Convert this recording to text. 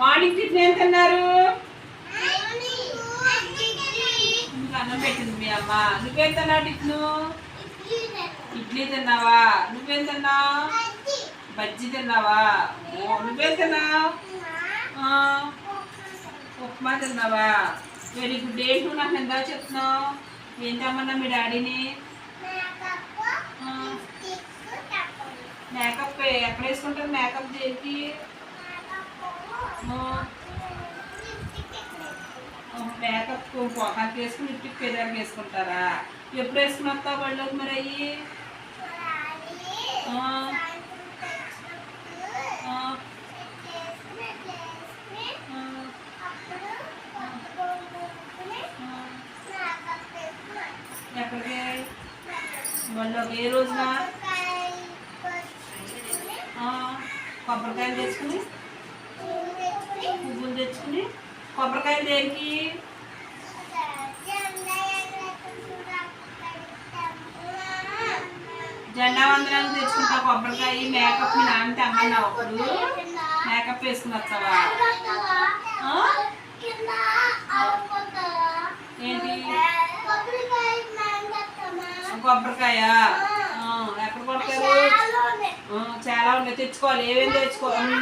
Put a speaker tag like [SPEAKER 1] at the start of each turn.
[SPEAKER 1] Morning tiffin ఏం తిన్నారు? అన్నం పెట్టింది మీ అమ్మ. నువ్వేం తిన్నావు టిఫిన్? ఇడ్లీ తిన్నావా? నువ్వేం తిన్నావు? బజ్జీ తిన్నావా? నువ్వేం తిన్నావు? ఉప్మా తిన్నావా? Very good. ఏంటి నువ్వు నాకు ఎంత చెప్తున్నావు? ఏం తెమ్మన్నా మీ డాడీని? మేకప్ ఎక్కడ వేసుకుంటారు? మేకప్ దేనికి? మేకప్ పొగాకు వేసుకుని లిప్టిక్ పెదానికి వేసుకుంటారా? ఎప్పుడు వేసుకుని వస్తావు వాళ్ళకి మరి అయ్యి? ఎక్కడికి వాళ్ళకి? ఏ రోజున? కొబ్బరికాయలు తెచ్చుకుని, పువ్వులు తెచ్చుకుని. కొబ్బరికాయలు దేనికి? జెండా వందనానికి తెచ్చుకుంటా కొబ్బరికాయ. మేకప్ మీ నాన్న తెమ్మన్నావు అప్పుడు మేకప్ వేసుకుని వస్తావా? ఏంటి కొబ్బరికాయ? ఎక్కడ కొడతారు? చాలా ఉన్నాయి, తెచ్చుకోవాలి. ఏమేమి తెచ్చుకోవాలి?